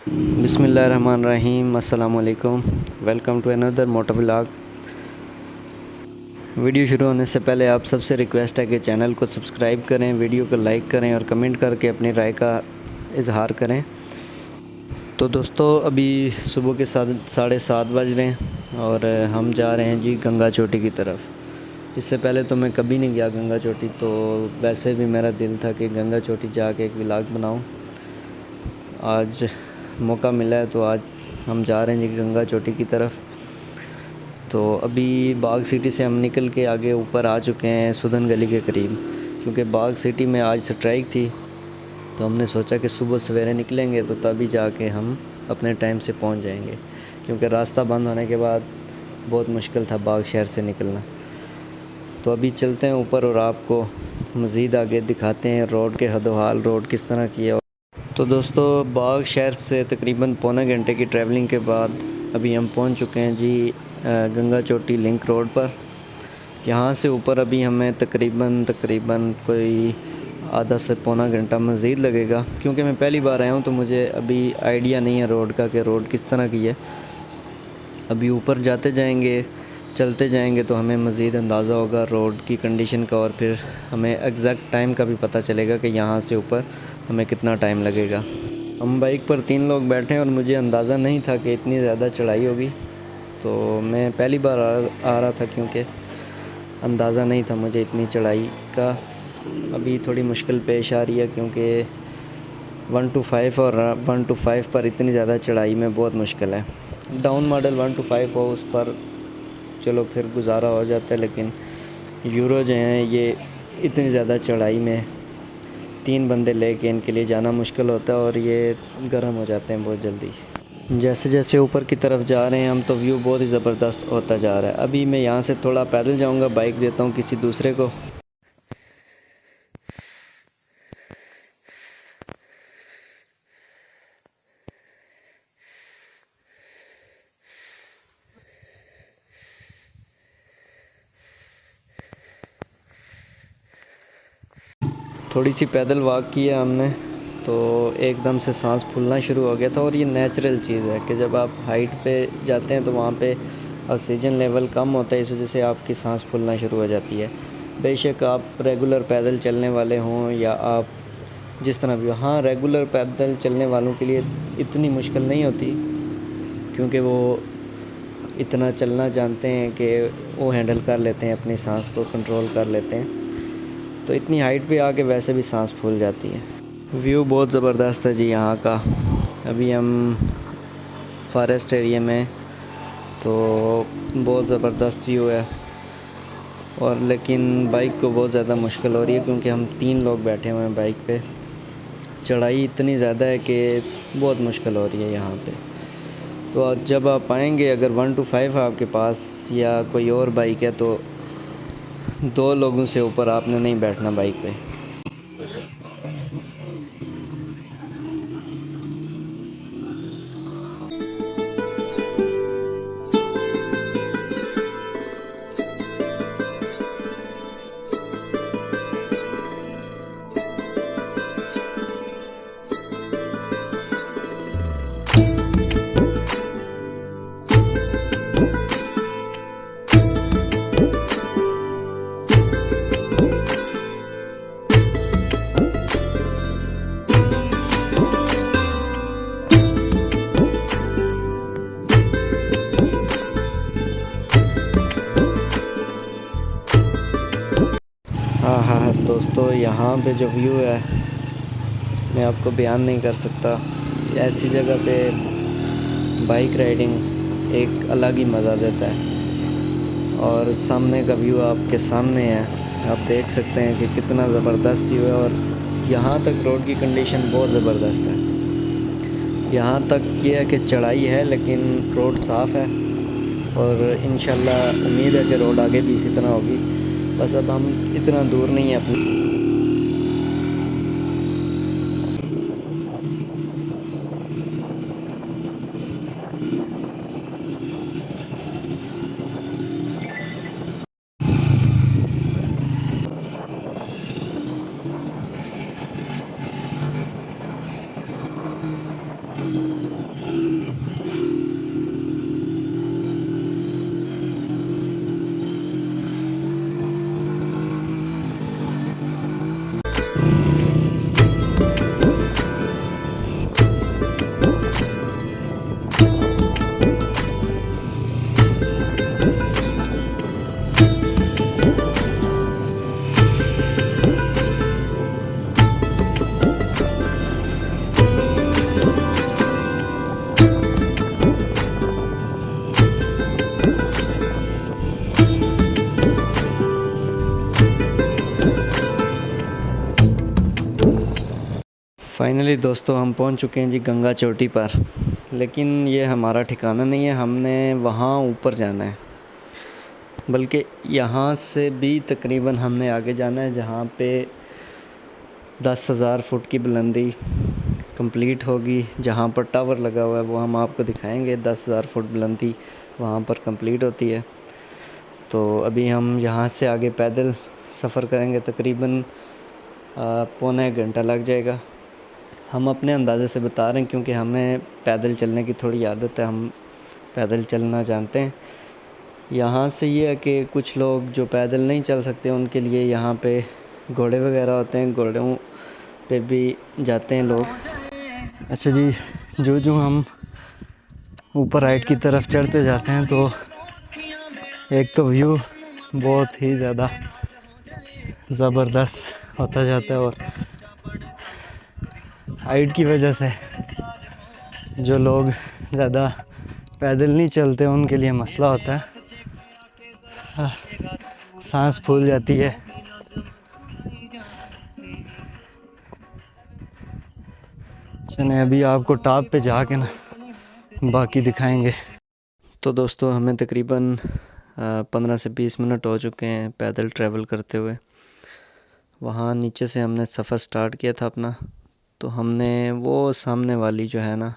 बिस्मिल्लाहिर्रहमानिर्रहीम, अस्सलाम वालेकुम। Welcome to another moto vlog. Video शुरू होने से पहले आप सबसे रिक्वेस्ट है कि चैनल को सब्सक्राइब करें, वीडियो को लाइक करें और कमेंट करके अपनी राय का इजहार करें। तो दोस्तों, अभी सुबह के 7:30 बज रहे हैं और हम जा रहे हैं जी गंगा चोटी की तरफ। इससे पहले तो मैं कभी नहीं गया गंगा चोटी, तो वैसे भी मेरा दिल था कि गंगा चोटी जाके एक व्लॉग बनाऊं। आज मौका मिला है तो आज हम जा रहे हैं जी गंगा चोटी की तरफ। तो अभी बाग सिटी से हम निकल के आगे ऊपर आ चुके हैं सुदन गली के करीब, क्योंकि बाग सिटी में आज स्ट्राइक थी। तो हमने सोचा कि सुबह सवेरे निकलेंगे तो तभी जाके हम अपने टाइम से पहुंच जाएंगे, क्योंकि रास्ता बंद होने के बाद बहुत मुश्किल था बाग शहर से निकलना। तो अभी चलते हैं ऊपर और आपको मज़ीद आगे दिखाते हैं रोड के हदोहाल, रोड किस तरह की है। तो दोस्तों, बाग शहर से तकरीबन पौने घंटे की ट्रैवलिंग के बाद अभी हम पहुंच चुके हैं जी गंगा चोटी लिंक रोड पर। यहाँ से ऊपर अभी हमें तकरीबन कोई आधा से पौना घंटा मज़ीद लगेगा, क्योंकि मैं पहली बार आया हूँ तो मुझे अभी आइडिया नहीं है रोड का कि रोड किस तरह की है। अभी ऊपर जाते जाएंगे, चलते जाएंगे तो हमें मज़ीद अंदाज़ा होगा रोड की कंडीशन का, और फिर हमें एग्जैक्ट टाइम का भी पता चलेगा कि यहाँ से ऊपर हमें कितना टाइम लगेगा। हम बाइक पर 3 लोग बैठे हैं और मुझे अंदाज़ा नहीं था कि इतनी ज़्यादा चढ़ाई होगी। तो मैं पहली बार आ रहा था, क्योंकि अंदाज़ा नहीं था मुझे इतनी चढ़ाई का। अभी थोड़ी मुश्किल पेश आ रही है, क्योंकि 1 to 5 और 1 to 5 पर इतनी ज़्यादा चढ़ाई में बहुत मुश्किल है। डाउन मॉडल 1 to 5 हो उस पर चलो फिर गुजारा हो जाता है, लेकिन यूरो जो हैं ये इतनी ज़्यादा चढ़ाई में 3 बंदे लेके इनके लिए जाना मुश्किल होता है और ये गर्म हो जाते हैं बहुत जल्दी। जैसे जैसे ऊपर की तरफ जा रहे हैं हम तो व्यू बहुत ही ज़बरदस्त होता जा रहा है। अभी मैं यहाँ से थोड़ा पैदल जाऊँगा, बाइक देता हूँ किसी दूसरे को। थोड़ी सी पैदल वॉक किया हमने तो एकदम से सांस फूलना शुरू हो गया था। और ये नेचुरल चीज़ है कि जब आप हाइट पे जाते हैं तो वहाँ पे ऑक्सीजन लेवल कम होता है, इस वजह से आपकी सांस फूलना शुरू हो जाती है। बेशक आप रेगुलर पैदल चलने वाले हों या आप जिस तरह भी हो, हाँ रेगुलर पैदल चलने वालों के लिए इतनी मुश्किल नहीं होती, क्योंकि वो इतना चलना जानते हैं कि वो हैंडल कर लेते हैं, अपनी सांस को कंट्रोल कर लेते हैं। तो इतनी हाइट पे आके वैसे भी सांस फूल जाती है। व्यू बहुत ज़बरदस्त है जी यहाँ का। अभी हम फॉरेस्ट एरिया में, तो बहुत ज़बरदस्त व्यू है। और लेकिन बाइक को बहुत ज़्यादा मुश्किल हो रही है, क्योंकि हम 3 लोग बैठे हुए हैं बाइक पे। चढ़ाई इतनी ज़्यादा है कि बहुत मुश्किल हो रही है यहाँ पे। तो जब आप आएंगे, अगर 1 to 5 है आपके पास या कोई और बाइक है, तो 2 लोगों से ऊपर आपने नहीं बैठना बाइक पे। हाँ हाँ हाँ दोस्तों, यहाँ पे जो व्यू है मैं आपको बयान नहीं कर सकता। ऐसी जगह पे बाइक राइडिंग एक अलग ही मज़ा देता है। और सामने का व्यू आपके सामने है, आप देख सकते हैं कि कितना ज़बरदस्त व्यू है। और यहाँ तक रोड की कंडीशन बहुत ज़बरदस्त है। यहाँ तक ये है कि चढ़ाई है लेकिन रोड साफ़ है, और इंशाल्लाह उम्मीद है कि रोड आगे भी इसी तरह होगी। बस अब हम इतना दूर नहीं है अपनी। फाइनली दोस्तों हम पहुंच चुके हैं जी गंगा चोटी पर, लेकिन ये हमारा ठिकाना नहीं है, हमने वहाँ ऊपर जाना है। बल्कि यहाँ से भी तकरीबन हमने आगे जाना है, जहाँ पे 10,000 फुट की बुलंदी कंप्लीट होगी। जहाँ पर टावर लगा हुआ है वो हम आपको दिखाएंगे। 10,000 फुट बुलंदी वहाँ पर कंप्लीट होती है। तो अभी हम यहाँ से आगे पैदल सफ़र करेंगे, तकरीबन पौने 1 घंटा लग जाएगा। हम अपने अंदाज़े से बता रहे हैं क्योंकि हमें पैदल चलने की थोड़ी आदत है, हम पैदल चलना जानते हैं। यहाँ से ये है कि कुछ लोग जो पैदल नहीं चल सकते उनके लिए यहाँ पे घोड़े वगैरह होते हैं, घोड़ों पे भी जाते हैं लोग। अच्छा जी, जो हम ऊपर राइट की तरफ चढ़ते जाते हैं तो एक तो व्यू बहुत ही ज़्यादा ज़बरदस्त होता जाता है, और हाइट की वजह से जो लोग ज़्यादा पैदल नहीं चलते उनके लिए मसला होता है, सांस फूल जाती है। चलें अभी आपको टॉप पे जाके ना बाकी दिखाएंगे। तो दोस्तों हमें तकरीबन 15 से 20 मिनट हो चुके हैं पैदल ट्रैवल करते हुए। वहाँ नीचे से हमने सफ़र स्टार्ट किया था अपना, तो हमने वो सामने वाली जो है ना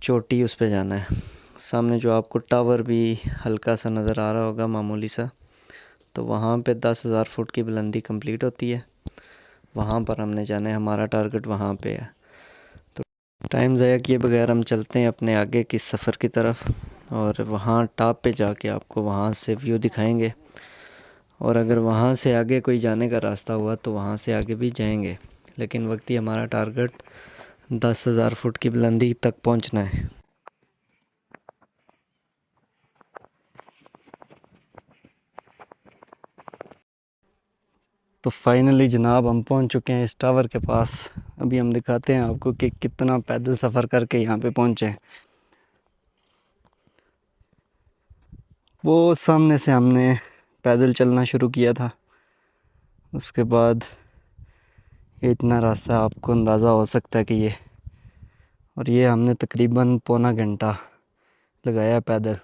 चोटी, उस पे जाना है। सामने जो आपको टावर भी हल्का सा नज़र आ रहा होगा, मामूली सा, तो वहाँ पे 10,000 फुट की बुलंदी कंप्लीट होती है। वहाँ पर हमने जाना है, हमारा टारगेट वहाँ पे है। तो टाइम ज़ाया किए बगैर हम चलते हैं अपने आगे की सफ़र की तरफ, और वहाँ टॉप पे जाके आपको वहाँ से व्यू दिखाएंगे। और अगर वहाँ से आगे कोई जाने का रास्ता हुआ तो वहाँ से आगे भी जाएंगे, लेकिन वक्ती हमारा टारगेट 10,000 फुट की बुलंदी तक पहुँचना है। तो फाइनली जनाब हम पहुंच चुके हैं इस टावर के पास। अभी हम दिखाते हैं आपको कि कितना पैदल सफ़र करके यहाँ पे पहुँचे हैं। वो सामने से हमने पैदल चलना शुरू किया था, उसके बाद ये इतना रास्ता आपको अंदाज़ा हो सकता है कि ये हमने तकरीबन पौना घंटा लगाया पैदल,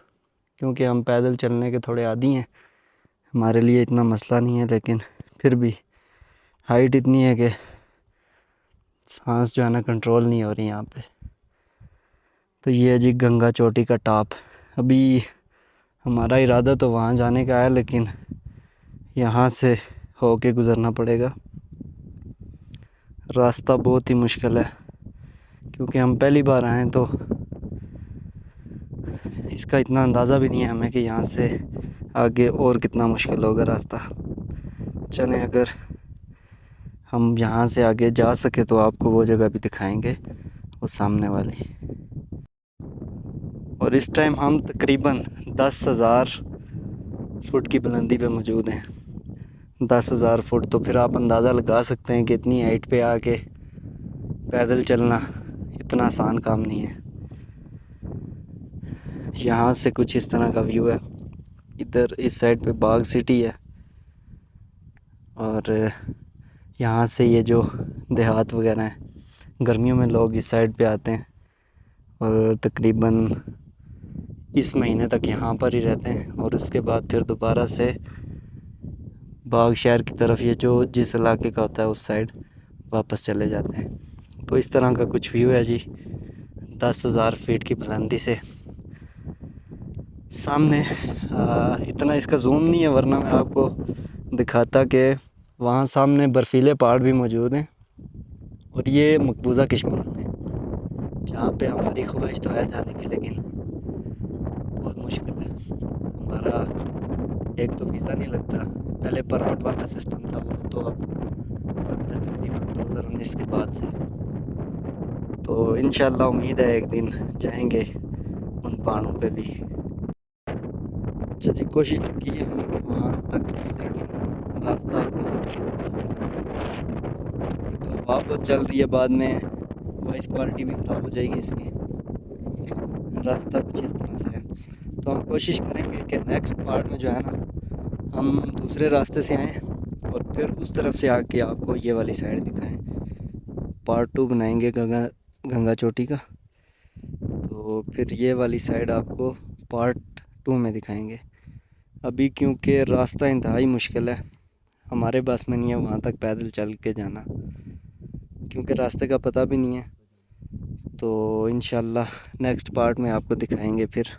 क्योंकि हम पैदल चलने के थोड़े आदी हैं, हमारे लिए इतना मसला नहीं है। लेकिन फिर भी हाइट इतनी है कि सांस जो है ना कंट्रोल नहीं हो रही यहाँ पे। तो ये है जी गंगा चोटी का टॉप। अभी हमारा इरादा तो वहाँ जाने का है, लेकिन यहाँ से होके गुज़रना पड़ेगा। रास्ता बहुत ही मुश्किल है, क्योंकि हम पहली बार आए हैं, तो इसका इतना अंदाज़ा भी नहीं है हमें कि यहाँ से आगे और कितना मुश्किल होगा रास्ता। चलें, अगर हम यहाँ से आगे जा सके तो आपको वो जगह भी दिखाएंगे, वो सामने वाली। और इस टाइम हम तकरीबन 10,000 फुट की बुलंदी पे मौजूद हैं। 10,000 फुट, तो फिर आप अंदाज़ा लगा सकते हैं कि इतनी हाइट पे आके पैदल चलना इतना आसान काम नहीं है। यहाँ से कुछ इस तरह का व्यू है। इधर इस साइड पे बाग सिटी है, और यहाँ से ये जो देहात वगैरह हैं, गर्मियों में लोग इस साइड पे आते हैं और तकरीबन इस महीने तक यहाँ पर ही रहते हैं, और उसके बाद फिर दोबारा से बाग शहर की तरफ, ये जो जिस इलाके का होता है उस साइड वापस चले जाते हैं। तो इस तरह का कुछ व्यू है जी 10,000 फीट की बुलंदी से सामने। इतना इसका जूम नहीं है, वरना मैं आपको दिखाता कि वहाँ सामने बर्फ़ीले पहाड़ भी मौजूद हैं। और ये मकबूज़ा कश्मीर है, जहाँ पे हमारी ख्वाहिश तो है जाने की, लेकिन बहुत मुश्किल है। हमारा एक तो वीज़ा नहीं लगता, पहले परमिट वाला सिस्टम था, वो तो अब बंद है तकरीबन 2019 के बाद से। तो इंशाल्लाह उम्मीद है एक दिन जाएंगे उन पहाड़ों पे भी। अच्छा जी, कोशिश की है हमने कि वहाँ तक, लेकिन रास्ता आपके साथ किस तरह से, तो हवा बहुत चल रही है, बाद में वॉइस क्वालिटी भी ख़राब हो जाएगी इसकी। रास्ता कुछ इस तरह से है। तो हम कोशिश करेंगे कि नेक्स्ट पार्ट में जो है ना, हम दूसरे रास्ते से आएँ और फिर उस तरफ से आके आपको ये वाली साइड दिखाएं। पार्ट 2 बनाएंगे गंगा गंगा चोटी का। तो फिर ये वाली साइड आपको पार्ट 2 में दिखाएंगे। अभी क्योंकि रास्ता इंतहाई मुश्किल है, हमारे बस में नहीं है वहाँ तक पैदल चल के जाना, क्योंकि रास्ते का पता भी नहीं है। तो इंशाल्लाह नेक्स्ट पार्ट में आपको दिखाएंगे फिर।